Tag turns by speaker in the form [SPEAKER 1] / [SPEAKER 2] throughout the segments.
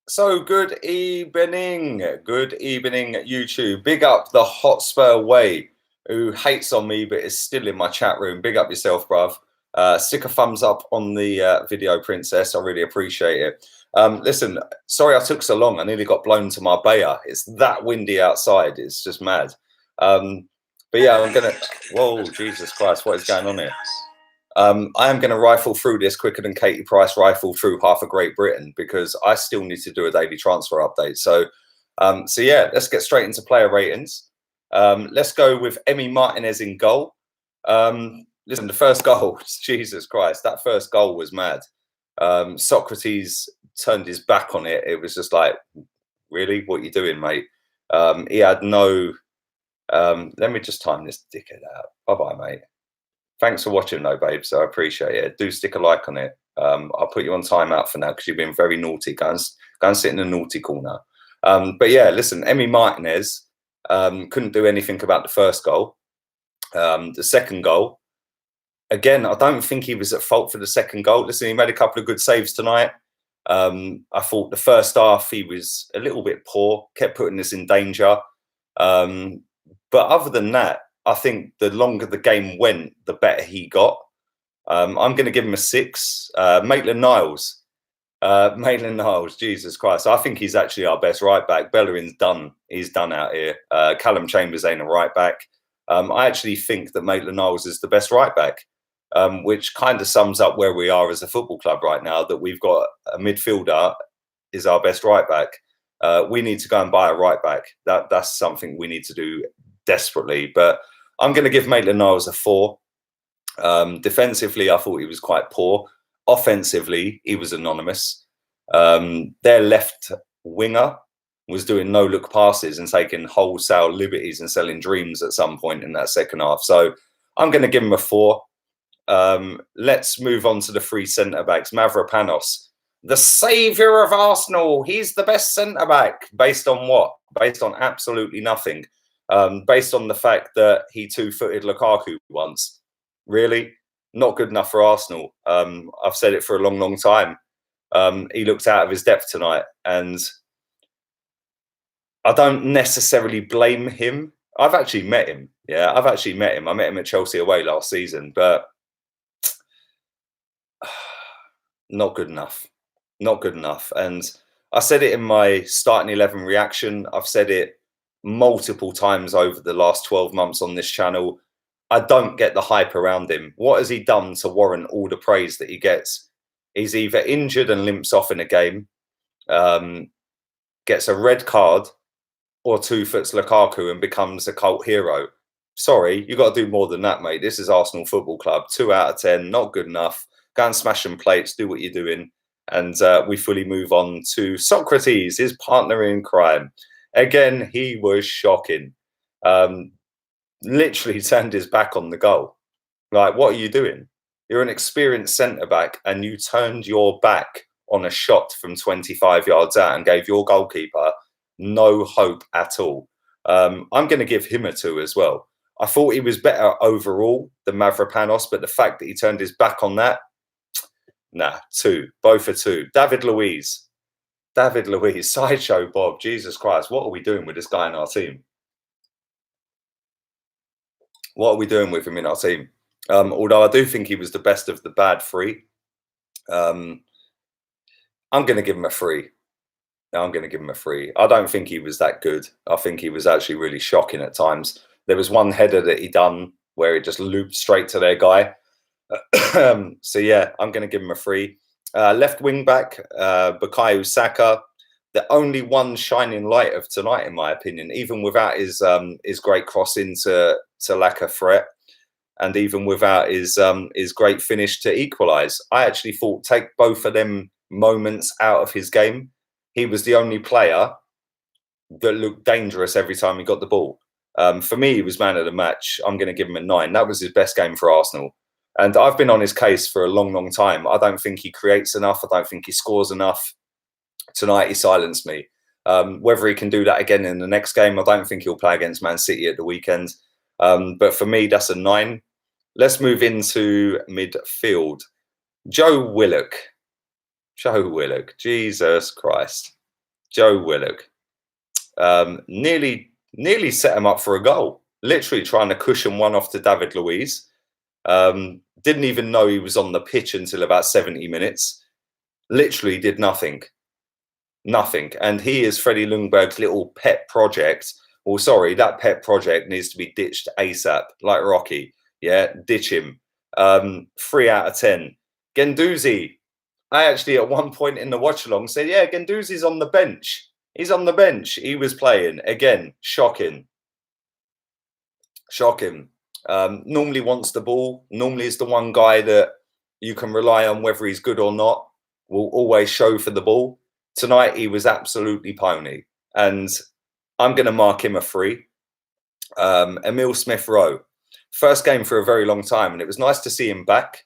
[SPEAKER 1] So good evening, YouTube. Big up the Hotspur Way, who hates on me but is still in my chat room. Big up yourself, bruv. Stick a thumbs up on the video, Princess. I really appreciate it. Listen, sorry I took so long. I nearly got blown to Marbella. It's that windy outside. It's just mad. But yeah, I'm gonna. Whoa, Jesus Christ! What is going on here? I am going to rifle through this quicker than Katie Price rifled through half of Great Britain because I still need to do a daily transfer update. So yeah, let's get straight into player ratings. Let's go with Emi Martinez in goal. Listen, the first goal, Jesus Christ, that first goal was mad. Socrates turned his back on it. It was just like, really, what are you doing, mate? He had no. Let me just time this dickhead out. Bye-bye, mate. Thanks for watching though, babe. So I appreciate it. Do stick a like on it. I'll put you on timeout for now because you've been very naughty. Go and sit in the naughty corner. But yeah, listen, Emi Martinez couldn't do anything about the first goal. The second goal, again, I don't think he was at fault for the second goal. Listen, he made a couple of good saves tonight. I thought the first half he was a little bit poor, kept putting us in danger. But other than that, I think the longer the game went, the better he got. I'm going to give him a 6. Maitland Niles. Maitland Niles, Jesus Christ. I think he's actually our best right back. Bellerin's done. He's done out here. Callum Chambers ain't a right back. I actually think that Maitland Niles is the best right back, which kind of sums up where we are as a football club right now, that we've got a midfielder is our best right back. We need to go and buy a right back. That's something we need to do desperately. But I'm going to give Maitland Niles a 4. Defensively, I thought he was quite poor. Offensively, he was anonymous. Their left winger was doing no-look passes and taking wholesale liberties and selling dreams at some point in that second half. So I'm going to give him a 4. Let's move on to the 3 centre-backs. Mavropanos, the saviour of Arsenal. He's the best centre-back. Based on what? Based on absolutely nothing. Based on the fact that he two-footed Lukaku once. Really? Not good enough for Arsenal. I've said it for a long, long time. He looked out of his depth tonight, and I don't necessarily blame him. I've actually met him. Yeah, I've actually met him. I met him at Chelsea away last season, but not good enough. Not good enough. And I said it in my starting 11 reaction. I've said it multiple times over the last 12 months on this channel. I don't get the hype around him. What has he done to warrant all the praise that he gets? He's either injured and limps off in a game, gets a red card, or two-foots Lukaku and becomes a cult hero. Sorry, you got to do more than that, mate. This is Arsenal Football Club. 2 out of 10, not good enough. Go and smash some plates, do what you're doing. And we fully move on to Socrates, his partner in crime. Again, he was shocking. Literally turned his back on the goal. Like, what are you doing? You're an experienced centre-back and you turned your back on a shot from 25 yards out and gave your goalkeeper no hope at all. I'm going to give him a 2 as well. I thought he was better overall than Mavropanos, but the fact that he turned his back on that, nah, 2. Both are 2. David Luiz, Sideshow Bob, Jesus Christ, what are we doing with this guy in our team? What are we doing with him in our team? Although I do think he was the best of the bad 3. I'm going to give him a 3. I'm going to give him a 3. I don't think he was that good. I think he was actually really shocking at times. There was one header that he done where it just looped straight to their guy. So yeah, I'm going to give him a 3. Left wing back, Bukayo Saka, the only one shining light of tonight, in my opinion, even without his great cross into lack of threat, and even without his great finish to equalise. I actually thought, take both of them moments out of his game, he was the only player that looked dangerous every time he got the ball. For me, he was man of the match. I'm going to give him a 9. That was his best game for Arsenal. And I've been on his case for a long, long time. I don't think he creates enough. I don't think he scores enough. Tonight, he silenced me. Whether he can do that again in the next game, I don't think he'll play against Man City at the weekend. But for me, that's a 9. Let's move into midfield. Joe Willock. Jesus Christ. Joe Willock. Nearly set him up for a goal. Literally trying to cushion one off to David Luiz. Didn't even know he was on the pitch until about 70 minutes. Literally did nothing. Nothing. And he is Freddie Ljungberg's little pet project. Well, sorry, that pet project needs to be ditched ASAP, like Rocky. Yeah, ditch him. 3 out of 10. Guendouzi. I actually at one point in the watch along said, yeah, Guendouzi's on the bench. He's on the bench. He was playing. Again, shocking. Shocking. Normally wants the ball. Normally is the one guy that you can rely on whether he's good or not. Will always show for the ball. Tonight, he was absolutely pony. And I'm going to mark him a 3. Emile Smith-Rowe. First game for a very long time. And it was nice to see him back.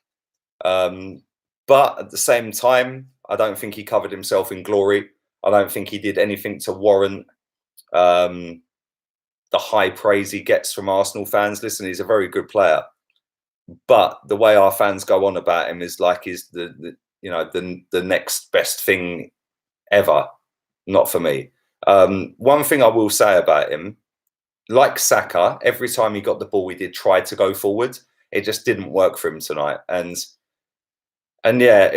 [SPEAKER 1] But at the same time, I don't think he covered himself in glory. I don't think he did anything to warrant the high praise he gets from Arsenal fans. Listen, he's a very good player. But the way our fans go on about him is like he's the next best thing ever. Not for me. One thing I will say about him, like Saka, every time he got the ball, he did try to go forward. It just didn't work for him tonight. And yeah,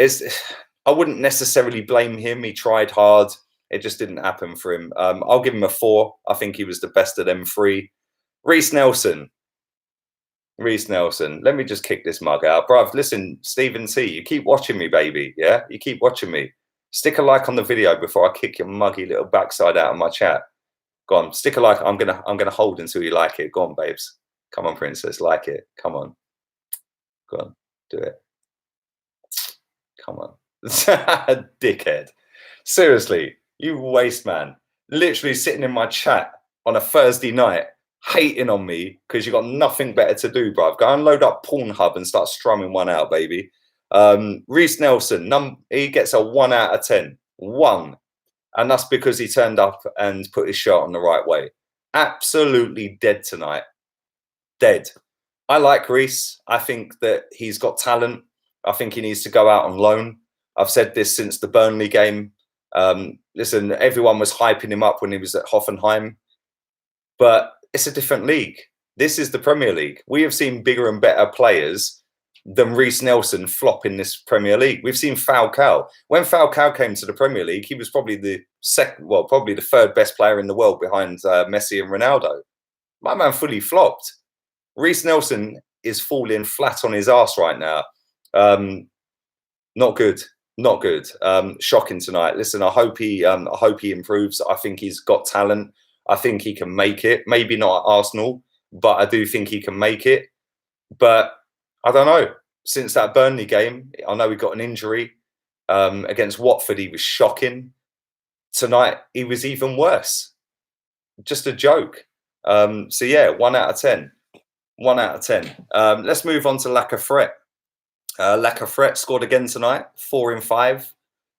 [SPEAKER 1] I wouldn't necessarily blame him. He tried hard. It just didn't happen for him. I'll give him a 4. I think he was the best of them 3. Reese Nelson. Reese Nelson. Let me just kick this mug out. Bruv, listen, Stephen T, you keep watching me, baby. Yeah? You keep watching me. Stick a like on the video before I kick your muggy little backside out of my chat. Go on, stick a like. I'm gonna hold until you like it. Go on, babes. Come on, princess, like it. Come on. Go on, do it. Come on. Dickhead. Seriously, you waste man. Literally sitting in my chat on a Thursday night, hating on me because you got nothing better to do, bruv. Go and load up Pornhub and start strumming one out, baby. Reese Nelson, he gets a 1 out of 10. 1. And that's because he turned up and put his shirt on the right way. Absolutely dead tonight. Dead. I like Reese. I think that he's got talent. I think he needs to go out on loan. I've said this since the Burnley game. Listen, everyone was hyping him up when he was at Hoffenheim. But it's a different league. This is the Premier League. We have seen bigger and better players than Reese Nelson flop in this Premier League. We've seen Falcao. When Falcao came to the Premier League, he was probably the probably the 3rd best player in the world behind Messi and Ronaldo. My man fully flopped. Reese Nelson is falling flat on his ass right now. Not good. Not good. Shocking tonight. Listen, I hope he improves. I think he's got talent. I think he can make it. Maybe not at Arsenal, but I do think he can make it. But I don't know. Since that Burnley game, I know he got an injury. Against Watford, he was shocking. Tonight, he was even worse. Just a joke. So yeah, 1 out of 10. 1 out of 10. Let's move on to Lacazette. Lacazette scored again tonight, 4 in 5.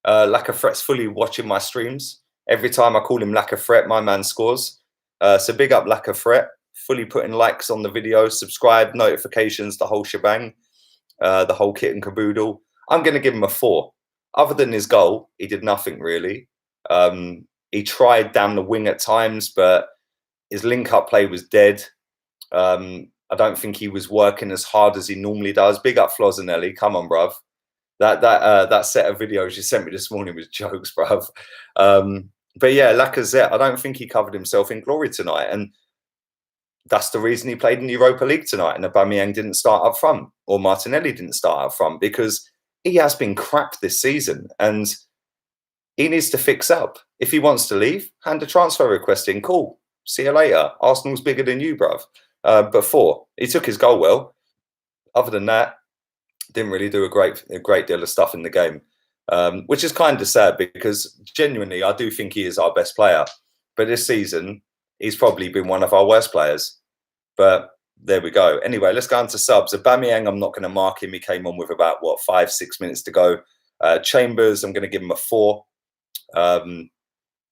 [SPEAKER 1] Lacazette's fully watching my streams. Every time I call him Lacazette, my man scores. So big up Lacazette. Fully putting likes on the video, subscribe, notifications, the whole shebang, the whole kit and caboodle. I'm going to give him a 4. Other than his goal, he did nothing really. He tried down the wing at times, but his link-up play was dead. I don't think he was working as hard as he normally does. Big up Flozinelli. Come on, bruv. That set of videos you sent me this morning was jokes, bruv. But yeah, Lacazette, I don't think he covered himself in glory tonight. And that's the reason he played in the Europa League tonight and Aubameyang didn't start up front or Martinelli didn't start up front because he has been crap this season and he needs to fix up. If he wants to leave, hand a transfer request in. Cool. See you later. Arsenal's bigger than you, bruv. But 4. He took his goal well. Other than that, didn't really do a great deal of stuff in the game, which is kind of sad because genuinely, I do think he is our best player. But this season, he's probably been one of our worst players. But there we go. Anyway, let's go on to subs. Aubameyang, I'm not going to mark him. He came on with about, 5-6 minutes to go. Chambers, I'm going to give him a 4.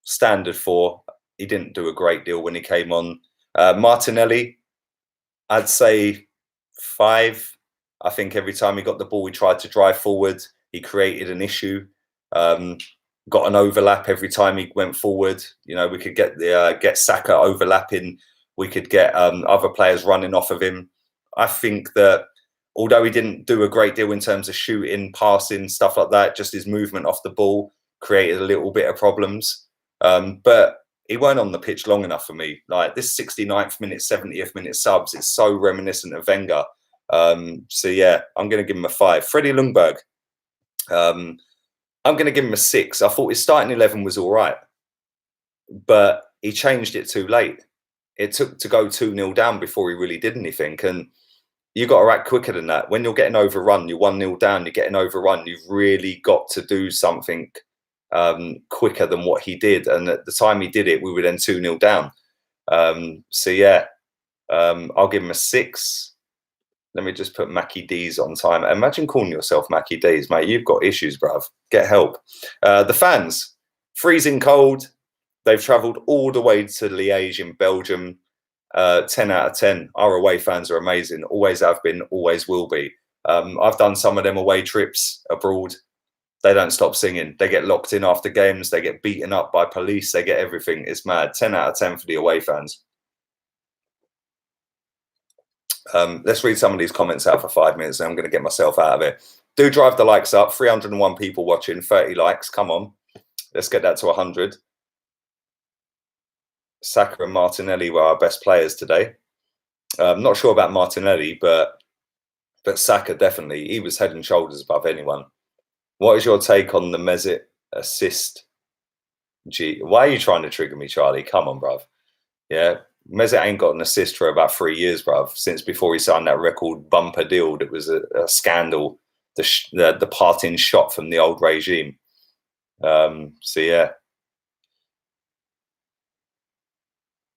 [SPEAKER 1] Standard 4. He didn't do a great deal when he came on. Martinelli, I'd say 5. I think every time he got the ball, he tried to drive forward. He created an issue. got an overlap every time he went forward. You know, we could get Saka overlapping. We could get other players running off of him. I think that although he didn't do a great deal in terms of shooting, passing, stuff like that, just his movement off the ball created a little bit of problems. But he weren't on the pitch long enough for me. Like this 69th minute, 70th minute subs, it's so reminiscent of Wenger. So yeah, I'm going to give him a 5. Freddie Ljungberg, I'm going to give him a 6. I thought his starting 11 was all right, but he changed it too late. It took to go 2-0 down before he really did anything. And you got to act quicker than that. When you're getting overrun, you're 1-0 down, you're getting overrun. You've really got to do something quicker than what he did. And at the time he did it, we were then 2-0 down. So yeah, I'll give him a 6. Let me just put Mackie D's on time. Imagine calling yourself Mackie D's, mate. You've got issues, bruv. Get help. The fans, freezing cold. They've travelled all the way to Liege in Belgium. 10 out of 10. Our away fans are amazing. Always have been, always will be. I've done some of them away trips abroad. They don't stop singing. They get locked in after games. They get beaten up by police. They get everything. It's mad. 10 out of 10 for the away fans. Let's read some of these comments out for 5 minutes and I'm going to get myself out of it. Do drive the likes up. 301 people watching, 30 likes. Come on. Let's get that to 100. Saka and Martinelli were our best players today. I'm not sure about Martinelli, but Saka definitely. He was head and shoulders above anyone. What is your take on the Mesut assist? Why are you trying to trigger me, Charlie? Come on, bruv. Yeah. Mesut ain't got an assist for about 3 years, bruv. Since before he signed that record bumper deal, that was a scandal. The parting shot from the old regime. So yeah.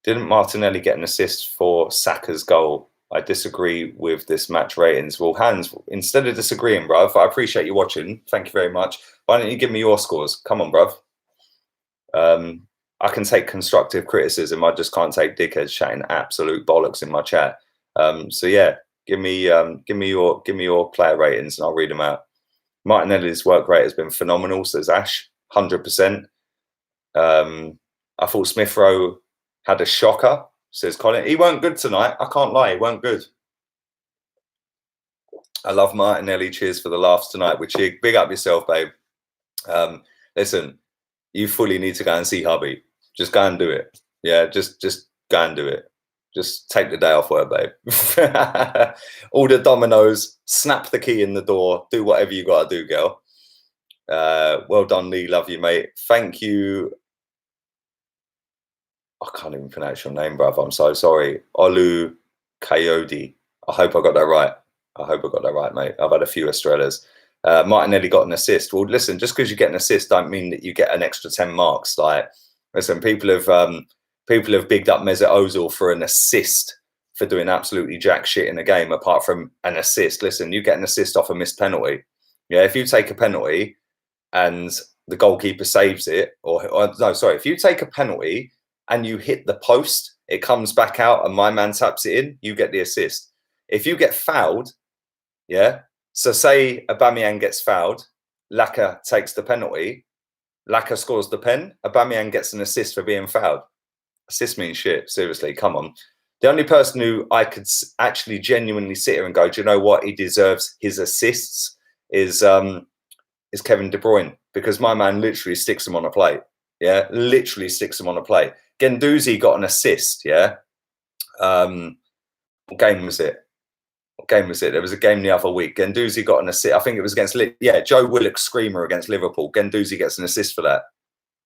[SPEAKER 1] Didn't Martinelli get an assist for Saka's goal? I disagree with this match ratings. Well, Hans, instead of disagreeing, bruv, I appreciate you watching. Thank you very much. Why don't you give me your scores? Come on, bruv. I can take constructive criticism. I just can't take dickheads chatting absolute bollocks in my chat. So yeah, give me your player ratings and I'll read them out. Martinelli's work rate has been phenomenal, says Ash, 100%. I thought Smith Rowe had a shocker, says Colin. He weren't good tonight. I can't lie, he weren't good. I love Martinelli. Cheers for the laughs tonight. Which big up yourself, babe. Listen, you fully need to go and see hubby. Just go and do it. Yeah, just go and do it. Just take the day off work, babe. Order Domino's, snap the key in the door, do whatever you got to do, girl. Well done, Lee. Love you, mate. Thank you. I can't even pronounce your name, bruv. I'm so sorry. Olu Coyote. I hope I got that right. I hope I got that right, mate. I've had a few Estrellas. Martinelli got an assist. Well, listen, just because you get an assist don't mean that you get an extra 10 marks. Like, listen, people have bigged up Mesut Ozil for an assist for doing absolutely jack shit in the game, apart from an assist. Listen, you get an assist off a missed penalty. Yeah, if you take a penalty and the goalkeeper saves it, if you take a penalty and you hit the post, it comes back out and my man taps it in, you get the assist. If you get fouled, yeah, so say Aubameyang gets fouled, Laka takes the penalty, Laka scores the pen, Aubameyang gets an assist for being fouled. Assist means shit, seriously, come on. The only person who I could actually genuinely sit here and go, do you know what, he deserves his assists is Kevin De Bruyne, because my man literally sticks him on a plate. Yeah, literally sticks him on a plate. Guendouzi got an assist, yeah. What game was it? What game was it? There was a game the other week. Guendouzi got an assist. I think it was against, Joe Willock's screamer against Liverpool. Guendouzi gets an assist for that.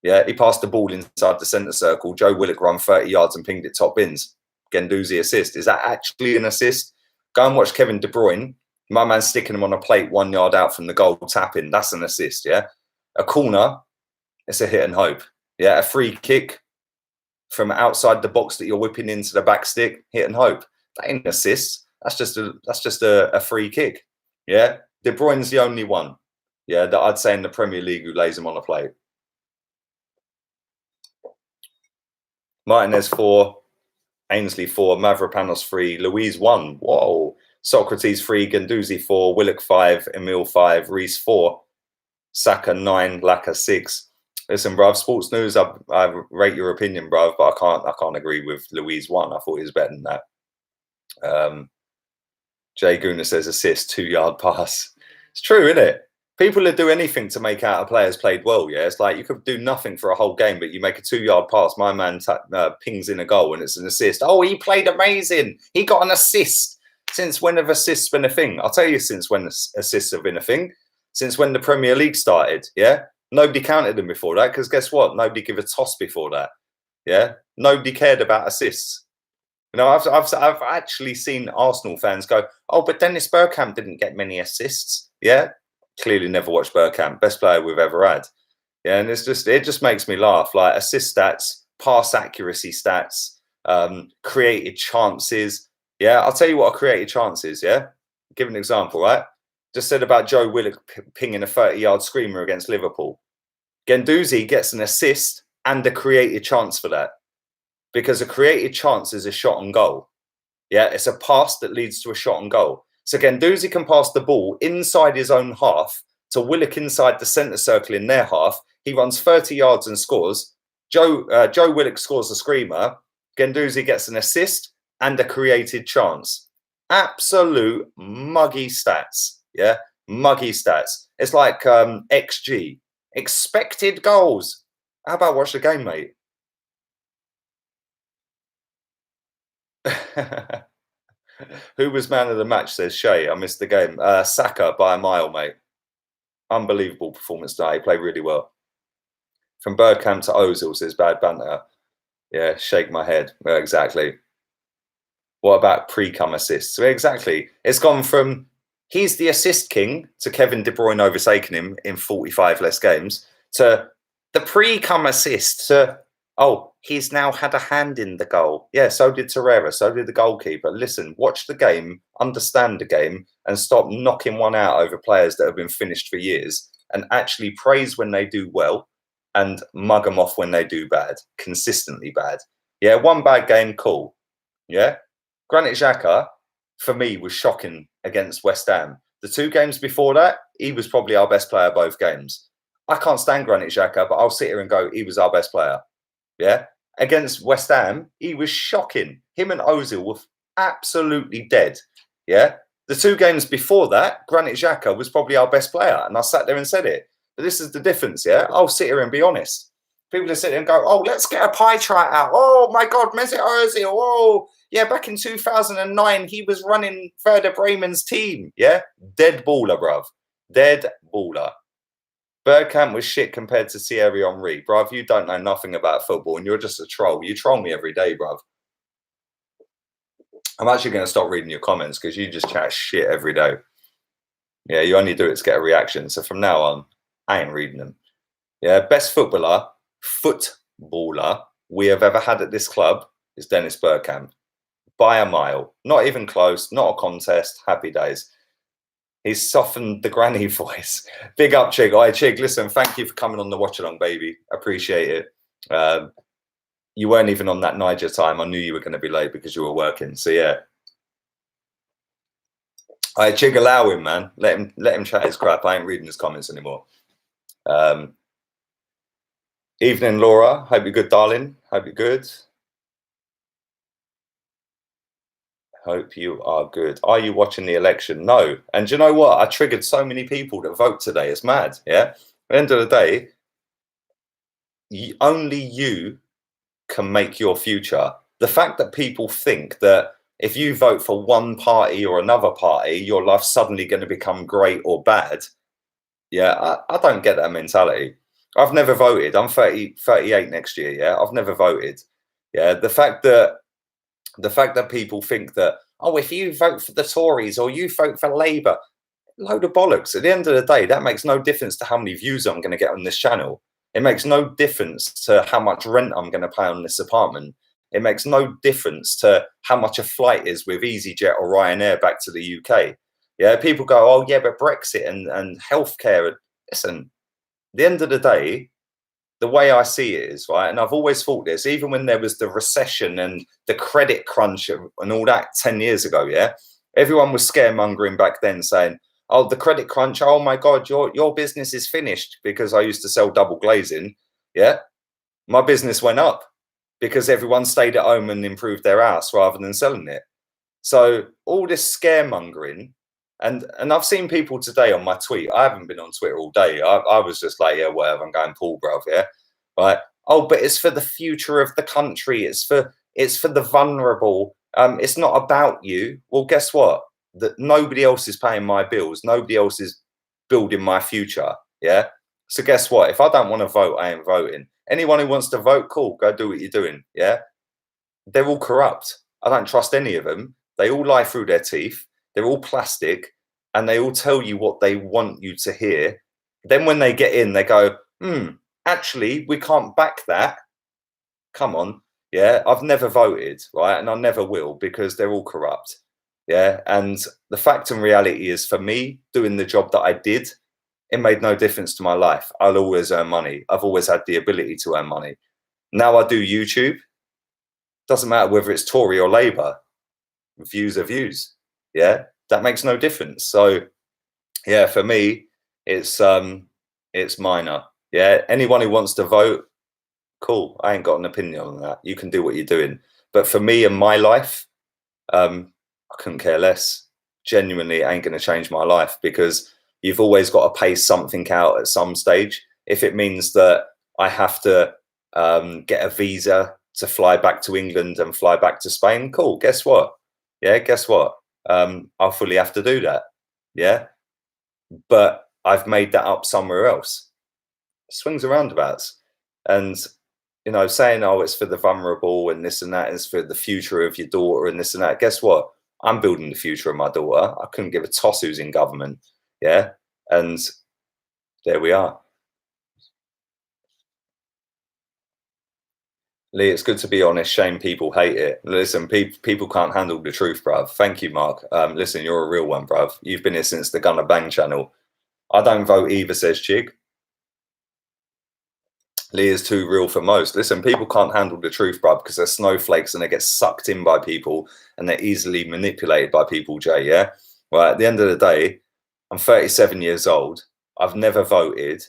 [SPEAKER 1] Yeah, he passed the ball inside the centre circle. Joe Willock ran 30 yards and pinged it top bins. Guendouzi assist. Is that actually an assist? Go and watch Kevin De Bruyne. My man sticking him on a plate 1 yard out from the goal, tapping. That's an assist, yeah? A corner, it's a hit and hope. Yeah, a free kick from outside the box that you're whipping into the back stick, hit and hope. That ain't an assist. That's just a free kick. Yeah, De Bruyne's the only one. Yeah, that I'd say in the Premier League who lays him on a plate. Martinez 4, Ainsley 4, Mavropanos 3, Luiz 1. Whoa. Socrates 3, Guendouzi 4, Willock 5, Emil 5, Reese 4, Saka 9, Laka 6. Listen, bruv, sports news, I rate your opinion, bruv, but I can't agree with Luiz 1. I thought he was better than that. Jay Guna says assist, 2-yard pass. It's true, isn't it? People would do anything to make out a player's played well, yeah? It's like you could do nothing for a whole game, but you make a 2-yard pass, my man pings in a goal and it's an assist. Oh, he played amazing. He got an assist. Since when have assists been a thing? I'll tell you since when assists have been a thing. Since when the Premier League started, yeah? Nobody counted them before that, because guess what? Nobody gave a toss before that, yeah? Nobody cared about assists. You know, I've actually seen Arsenal fans go, oh, but Dennis Bergkamp didn't get many assists. Yeah, clearly never watched Bergkamp. Best player we've ever had. Yeah, and it just makes me laugh. Like assist stats, pass accuracy stats, created chances. Yeah, I'll tell you what a created chance is. Yeah, give an example, right? Just said about Joe Willock pinging a 30-yard screamer against Liverpool. Guendouzi gets an assist and a created chance for that. Because a created chance is a shot on goal. Yeah, it's a pass that leads to a shot on goal. So Guendouzi can pass the ball inside his own half to Willock inside the centre circle in their half. He runs 30 yards and scores. Joe Willock scores a screamer. Guendouzi gets an assist and a created chance. Absolute muggy stats. Yeah, muggy stats. It's like XG, expected goals. How about watch the game, mate? Who was man of the match, says Shay. I missed the game. Saka by a mile, mate. Unbelievable performance today. He played really well. From Bergkamp to Ozil, says bad banter. Yeah, shake my head. Well, exactly. What about pre-cum assists? Well, exactly. It's gone from he's the assist king to Kevin De Bruyne overtaking him in 45 less games to the pre-cum assist to, oh, he's now had a hand in the goal. Yeah, so did Torreira, so did the goalkeeper. Listen, watch the game, understand the game, and stop knocking one out over players that have been finished for years, and actually praise when they do well and mug them off when they do bad, consistently bad. Yeah, one bad game, cool. Yeah. Granit Xhaka, for me, was shocking against West Ham. The 2 games before that, he was probably our best player both games. I can't stand Granit Xhaka, but I'll sit here and go, he was our best player. Yeah. Against West Ham, he was shocking. Him and Ozil were absolutely dead. Yeah. The 2 games before that, Granit Xhaka was probably our best player. And I sat there and said it. But this is the difference. Yeah. I'll sit here and be honest. People are sitting and go, oh, let's get a pie chart out. Oh, my God, Mesut Ozil. Oh, yeah, back in 2009, he was running Werder Bremen's team. Yeah. Dead baller, bruv. Dead baller. Bergkamp was shit compared to Thierry Henry. Bruv, you don't know nothing about football and you're just a troll. You troll me every day, bruv. I'm actually going to stop reading your comments because you just chat shit every day. Yeah, you only do it to get a reaction. So from now on, I ain't reading them. Yeah, best footballer we have ever had at this club is Dennis Bergkamp. By a mile. Not even close. Not a contest. Happy days. He's softened the granny voice. Big up, Chig. All right, Chig, listen, thank you for coming on the watch along, baby. Appreciate it. You weren't even on that Niger time. I knew you were going to be late because you were working. So, yeah. All right, Chig, allow him, man. Let him chat his crap. I ain't reading his comments anymore. Evening, Laura. Hope you're good, darling. Hope you're good. Hope you are good. Are you watching the election? No. And do you know what? I triggered so many people to vote today. It's mad. Yeah. At the end of the day, only you can make your future. The fact that people think that if you vote for one party or another party, your life's suddenly going to become great or bad. Yeah, I don't get that mentality. I've never voted. I'm 38 next year. Yeah, I've never voted. Yeah, the fact that people think that, oh, if you vote for the Tories or you vote for Labour, load of bollocks. At the end of the day, that makes no difference to how many views I'm going to get on this channel. It makes no difference to how much rent I'm going to pay on this apartment. It makes no difference to how much a flight is with EasyJet or Ryanair back to the UK. Yeah, people go, oh, yeah, but Brexit and healthcare. Listen, at the end of the day, the way I see it is, right, and I've always thought this, even when there was the recession and the credit crunch and all that 10 years ago, yeah, everyone was scaremongering back then saying, oh, the credit crunch, oh my God, your business is finished, because I used to sell double glazing. Yeah, my business went up because everyone stayed at home and improved their house rather than selling it. So all this scaremongering, and I've seen people today on my tweet. I haven't been on Twitter all day. I was just like, yeah, whatever. I'm going Paul, bruv. Yeah, right. Oh, but it's for the future of the country. It's for the vulnerable. It's not about you. Well, guess what? That nobody else is paying my bills. Nobody else is building my future. Yeah. So guess what? If I don't want to vote, I ain't voting. Anyone who wants to vote, cool, go do what you're doing. Yeah. They're all corrupt. I don't trust any of them. They all lie through their teeth. They're all plastic, and they all tell you what they want you to hear. Then when they get in, they go, actually, we can't back that. Come on. Yeah, I've never voted, right? And I never will because they're all corrupt. Yeah. And the fact and reality is, for me, doing the job that I did, it made no difference to my life. I'll always earn money. I've always had the ability to earn money. Now I do YouTube. Doesn't matter whether it's Tory or Labour. Views are views. Yeah, that makes no difference. So, yeah, for me, it's minor. Yeah, anyone who wants to vote, cool. I ain't got an opinion on that. You can do what you're doing. But for me and my life, I couldn't care less. Genuinely, it ain't going to change my life because you've always got to pay something out at some stage. If it means that I have to get a visa to fly back to England and fly back to Spain, cool. Guess what? Yeah, guess what? I'll fully have to do that. Yeah, but I've made that up somewhere else. Swings and roundabouts. And saying, oh, it's for the vulnerable and this and that is for the future of your daughter and this and that. Guess what? I'm building the future of my daughter. I couldn't give a toss who's in government. Yeah. And there we are. Lee, it's good to be honest. Shame people hate it. Listen, people can't handle the truth, bruv. Thank you, Mark. Listen, you're a real one, bruv. You've been here since the Gunner Bang channel. I don't vote either, says Chig. Lee is too real for most. Listen, people can't handle the truth, bruv, because they're snowflakes and they get sucked in by people and they're easily manipulated by people, Jay, yeah? Well, at the end of the day, I'm 37 years old. I've never voted.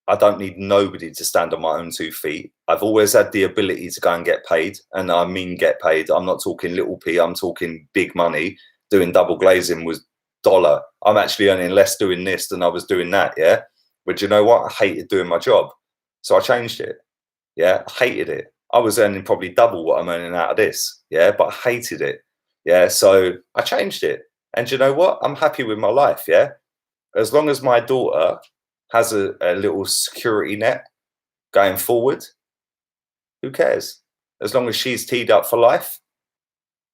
[SPEAKER 1] I don't need nobody to stand on my own 2 feet. I've always had the ability to go and get paid. And I mean get paid. I'm not talking little p. I'm talking big money. Doing double glazing was dollar. I'm actually earning less doing this than I was doing that, yeah? But you know what? I hated doing my job. So I changed it. Yeah, I hated it. I was earning probably double what I'm earning out of this. Yeah, but I hated it. Yeah, so I changed it. And you know what? I'm happy with my life. Yeah, as long as my daughter has a little security net going forward, who cares? As long as she's teed up for life,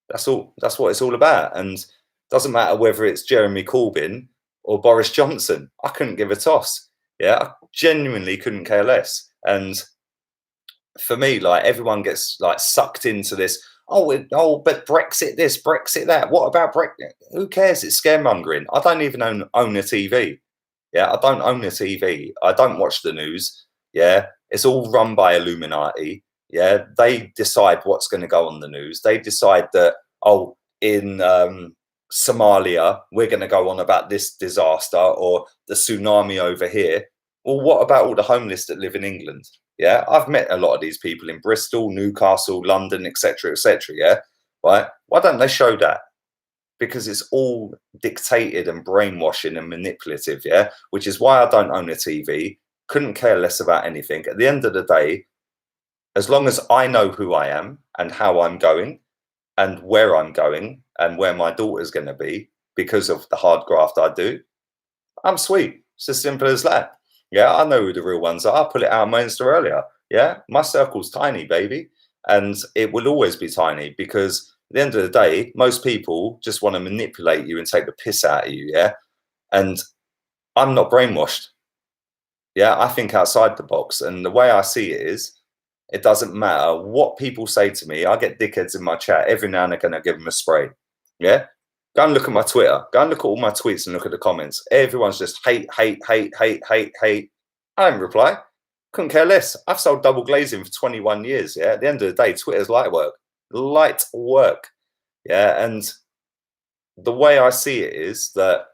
[SPEAKER 1] that's all. That's what it's all about. And doesn't matter whether it's Jeremy Corbyn or Boris Johnson. I couldn't give a toss. Yeah, I genuinely couldn't care less. And for me, like everyone gets like sucked into this. Oh, but Brexit this, Brexit that. What about Brexit? Who cares? It's scaremongering. I don't even own a TV. Yeah, I don't own a TV. I don't watch the news. Yeah, it's all run by Illuminati. Yeah, they decide what's going to go on the news. They decide that, oh, in Somalia, we're going to go on about this disaster or the tsunami over here. Well, what about all the homeless that live in England? Yeah, I've met a lot of these people in Bristol, Newcastle, London, etc., etc. Yeah, right. Why don't they show that? Because it's all dictated and brainwashing and manipulative. Yeah, which is why I don't own a TV. Couldn't care less about anything. At the end of the day, as long as I know who I am and how I'm going and where I'm going and where my daughter's going to be because of the hard graft I do, I'm sweet. It's as simple as that. Yeah, I know who the real ones are. I put it out on my Insta earlier. Yeah, my circle's tiny, baby. And it will always be tiny because at the end of the day, most people just want to manipulate you and take the piss out of you. Yeah. And I'm not brainwashed. Yeah, I think outside the box. And the way I see it is, it doesn't matter what people say to me. I get dickheads in my chat every now and again. I give them a spray. Yeah. Go and look at my Twitter. Go and look at all my tweets and look at the comments. Everyone's just hate, hate, hate, hate, hate, hate. I don't reply. Couldn't care less. I've sold double glazing for 21 years. Yeah. At the end of the day, Twitter's light work. Light work. Yeah. And the way I see it is that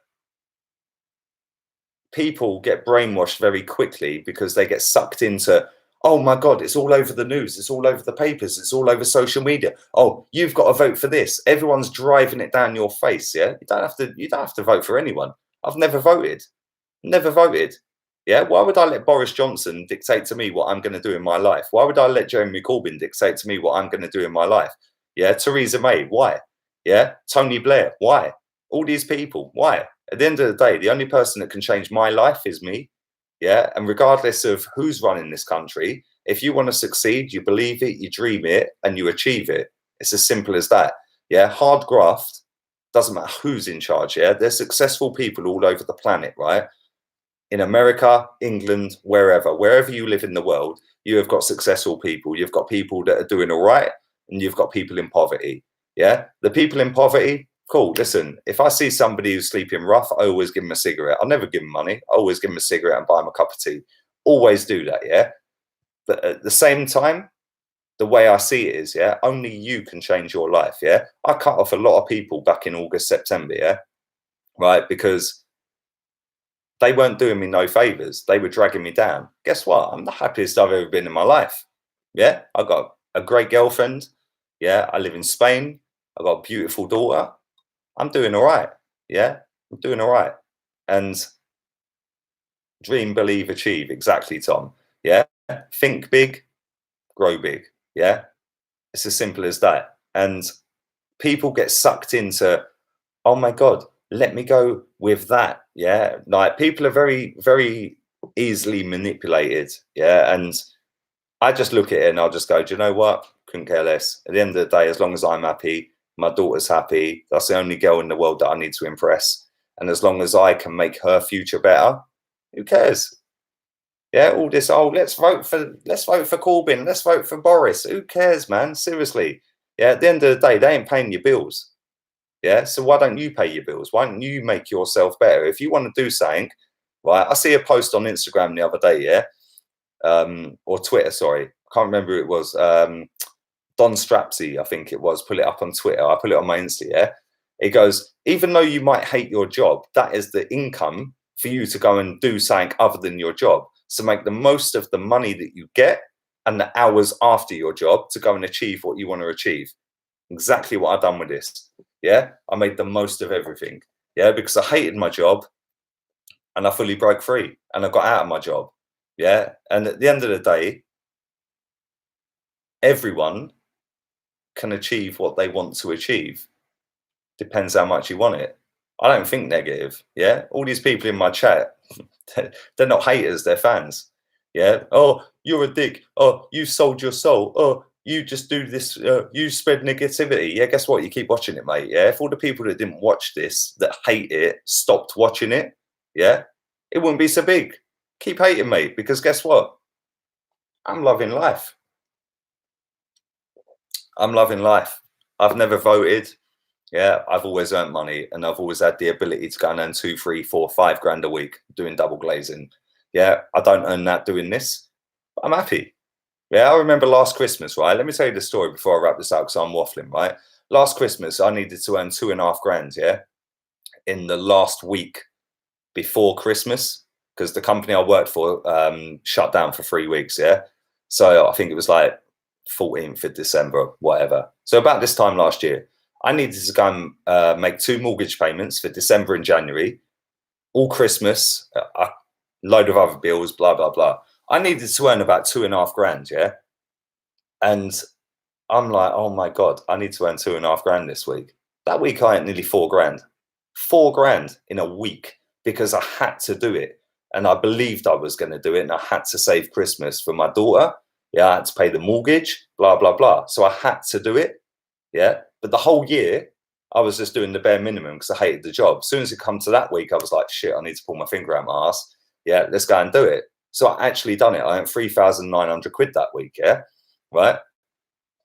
[SPEAKER 1] people get brainwashed very quickly because they get sucked into, Oh my God, it's all over the news. It's all over the papers. It's all over social media. Oh, you've got to vote for this. Everyone's driving it down your face. Yeah. You don't have to vote for anyone. I've never voted. Never voted. Yeah. Why would I let Boris Johnson dictate to me what I'm going to do in my life? Why would I let Jeremy Corbyn dictate to me what I'm going to do in my life? Yeah. Theresa May. Why? Yeah. Tony Blair. Why? All these people. Why? At the end of the day, the only person that can change my life is me. Yeah. And regardless of who's running this country, if you want to succeed, you believe it, you dream it, and you achieve it. It's as simple as that. Yeah. Hard graft. Doesn't matter who's in charge. Yeah. There's successful people all over the planet, right? In America, England, wherever you live in the world, you have got successful people. You've got people that are doing all right, and you've got people in poverty. Yeah. The people in poverty, cool. Listen, if I see somebody who's sleeping rough, I always give them a cigarette. I'll never give them money. I always give them a cigarette and buy them a cup of tea. Always do that. Yeah. But at the same time, the way I see it is, yeah, only you can change your life. Yeah. I cut off a lot of people back in August, September. Yeah. Right. Because they weren't doing me no favors. They were dragging me down. Guess what? I'm the happiest I've ever been in my life. Yeah. I got a great girlfriend. Yeah. I live in Spain. I got a beautiful daughter. I'm doing all right. Yeah. I'm doing all right. And dream, believe, achieve. Exactly, Tom. Yeah. Think big, grow big. Yeah. It's as simple as that. And people get sucked into, oh my God, let me go with that. Yeah. Like people are very, very easily manipulated. Yeah. And I just look at it and I'll just go, do you know what? Couldn't care less. At the end of the day, as long as I'm happy, my daughter's happy. That's the only girl in the world that I need to impress. And as long as I can make her future better, who cares? Yeah, all this, oh, let's vote for Corbyn, let's vote for Boris. Who cares, man? Seriously. Yeah, at the end of the day, they ain't paying your bills. Yeah. So why don't you pay your bills? Why don't you make yourself better? If you want to do something, right? I see a post on Instagram the other day, yeah. Or Twitter, sorry. Can't remember who it was. Don Strapsy, I think it was, put it up on Twitter. I put it on my Insta, yeah. It goes, even though you might hate your job, that is the income for you to go and do something other than your job. So make the most of the money that you get and the hours after your job to go and achieve what you want to achieve. Exactly what I've done with this. Yeah. I made the most of everything. Yeah. Because I hated my job and I fully broke free and I got out of my job. Yeah. And at the end of the day, everyone can achieve what they want to achieve. Depends how much you want it. I don't think negative. Yeah. All these people in my chat, they're not haters, they're fans. Yeah. Oh, you're a dick. Oh, you sold your soul. Oh, you just do this. You spread negativity. Yeah. Guess what? You keep watching it, mate. Yeah. If all the people that didn't watch this, that hate it, stopped watching it, yeah, it wouldn't be so big. Keep hating, mate, because guess what? I'm loving life. I'm loving life. I've never voted. Yeah, I've always earned money and I've always had the ability to go and earn 2, 3, 4, 5 grand a week doing double glazing. Yeah, I don't earn that doing this, but I'm happy. Yeah, I remember last Christmas, right? Let me tell you the story before I wrap this up because I'm waffling, right? Last Christmas, I needed to earn 2.5 grand, yeah, in the last week before Christmas because the company I worked for shut down for 3 weeks, yeah. So I think it was like 14th of December, whatever. So about this time last year, I needed to go and make 2 mortgage payments for December and January, all Christmas, a load of other bills, blah, blah, blah. I needed to earn about 2.5 grand, yeah? And I'm like, oh my God, I need to earn 2.5 grand this week. That week I earned nearly 4 grand. 4 grand in a week because I had to do it. And I believed I was going to do it. And I had to save Christmas for my daughter. Yeah, I had to pay the mortgage, blah, blah, blah. So I had to do it. Yeah. But the whole year, I was just doing the bare minimum because I hated the job. As soon as it come to that week, I was like, shit, I need to pull my finger out my ass. Yeah, let's go and do it. So I actually done it. I earned 3,900 quid that week. Yeah. Right.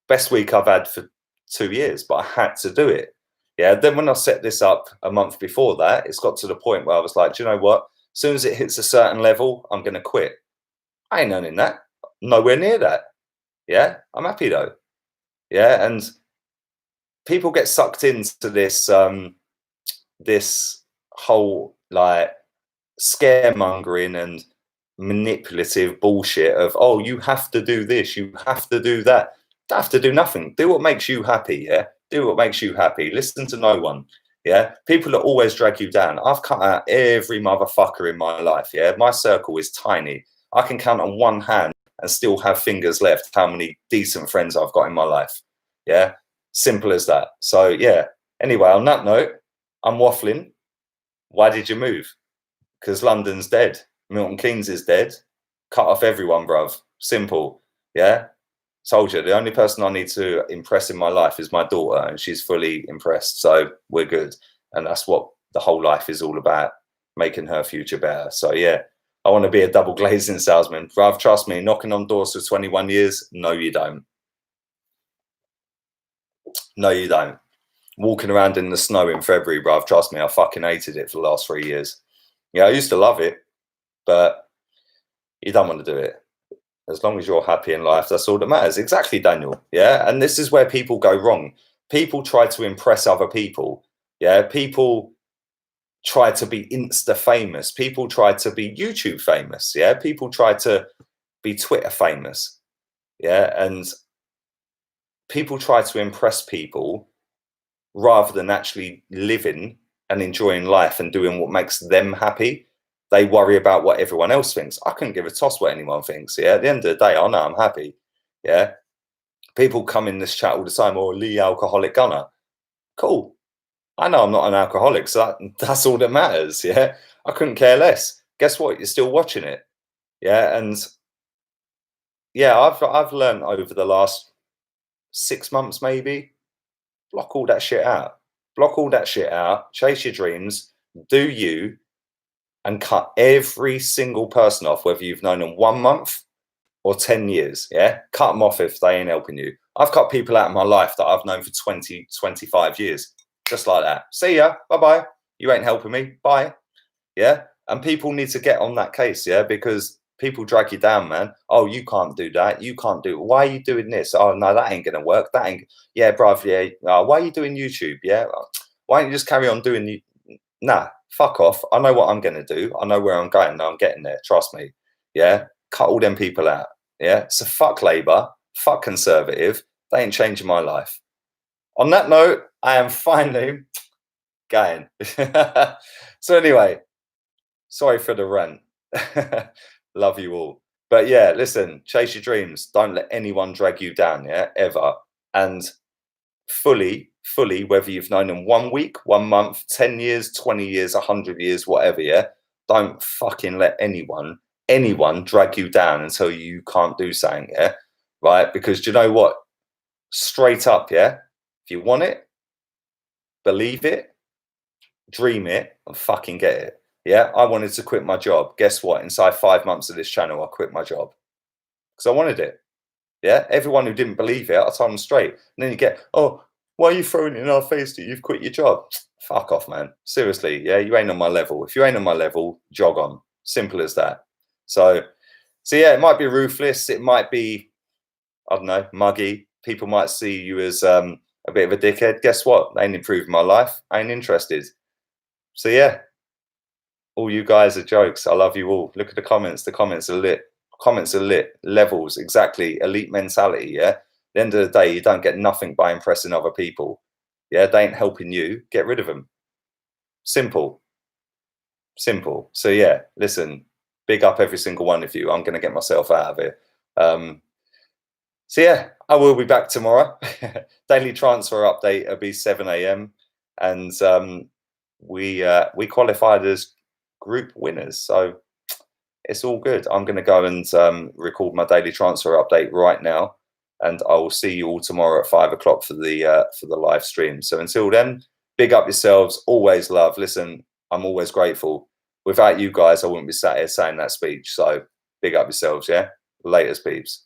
[SPEAKER 1] Best week I've had for 2 years, but I had to do it. Yeah. Then when I set this up a month before that, it's got to the point where I was like, do you know what? As soon as it hits a certain level, I'm going to quit. I ain't earning that. Nowhere near that. Yeah. I'm happy though. Yeah. And people get sucked into this this whole like scaremongering and manipulative bullshit of, oh, you have to do this, you have to do that. Don't have to do nothing. Do what makes you happy, yeah? Do what makes you happy. Listen to no one, yeah? People that always drag you down. I've cut out every motherfucker in my life, yeah? My circle is tiny. I can count on one hand and still have fingers left how many decent friends I've got in my life, yeah? Simple as that. So, yeah. Anyway, on that note, I'm waffling. Why did you move? Because London's dead. Milton Keynes is dead. Cut off everyone, bruv. Simple. Yeah? Told you, the only person I need to impress in my life is my daughter, and she's fully impressed. So we're good. And that's what the whole life is all about, making her future better. So, yeah, I want to be a double glazing salesman. Bruv, trust me, knocking on doors for 21 years, no, you don't. No, you don't. Walking around in the snow in February, bruv, trust me, I fucking hated it for the last 3 years. Yeah, I used to love it, but you don't want to do it. As long as you're happy in life, that's all that matters. Exactly, Daniel. Yeah, and this is where people go wrong. People try to impress other people. Yeah, people try to be Insta famous. People try to be YouTube famous. Yeah, people try to be Twitter famous. Yeah, and people try to impress people rather than actually living and enjoying life and doing what makes them happy. They worry about what everyone else thinks. I couldn't give a toss what anyone thinks. Yeah, at the end of the day, I know I'm happy. Yeah, people come in this chat all the time. Oh, Lee, alcoholic gunner. Cool. I know I'm not an alcoholic, so that's all that matters. Yeah, I couldn't care less. Guess what? You're still watching it. Yeah, and yeah, I've learned over the last 6 months maybe. Block all that shit out. Block all that shit out. Chase your dreams. Do you. And cut every single person off, whether you've known them 1 month or 10 years. Yeah, cut them off if they ain't helping you. I've cut people out of my life that I've known for 20, 25 years, just like that. See ya, bye-bye. You ain't helping me, bye. Yeah, and people need to get on that case, yeah, because people drag you down, man. Oh, you can't do that. You can't do it. Why are you doing this? Oh, no, that ain't going to work. That ain't, yeah, bruv, yeah. Why are you doing YouTube? Yeah, why don't you just carry on doing Nah, fuck off. I know what I'm going to do. I know where I'm going. I'm getting there. Trust me. Yeah. Cut all them people out. Yeah. So fuck Labour. Fuck Conservative. They ain't changing my life. On that note, I am finally going. So anyway, sorry for the rant. Love you all. But yeah, listen, chase your dreams. Don't let anyone drag you down. Yeah. Ever. And fully, whether you've known them 1 week, 1 month, 10 years, 20 years, 100 years, whatever, yeah, don't fucking let anyone drag you down and tell you can't do something, yeah, right? Because do you know what? Straight up, yeah, if you want it, believe it, dream it, and fucking get it. Yeah, I wanted to quit my job. Guess what? Inside 5 months of this channel, I quit my job because I wanted it. Yeah, everyone who didn't believe it, I told them straight. And then you get, oh, why are you throwing it in our face that you've quit your job? Fuck off, man. Seriously, yeah, you ain't on my level. If you ain't on my level, jog on. Simple as that. So yeah, it might be ruthless. It might be, I don't know, muggy. People might see you as a bit of a dickhead. Guess what? They ain't improving my life. I ain't interested. So yeah, all you guys are jokes. I love you all. Look at the comments. The comments are lit. Comments are lit. Levels, exactly. Elite mentality, yeah? At the end of the day, you don't get nothing by impressing other people. Yeah, they ain't helping you. Get rid of them. Simple. Simple. So yeah, listen, big up every single one of you. I'm going to get myself out of it. So yeah, I will be back tomorrow. Daily transfer update will be 7 a.m. And we qualified as group winners. So it's all good. I'm going to go and record my daily transfer update right now, and I will see you all tomorrow at 5 o'clock for the live stream. So until then, big up yourselves. Always love. Listen, I'm always grateful. Without you guys, I wouldn't be sat here saying that speech. So big up yourselves. Yeah. Laters, peeps.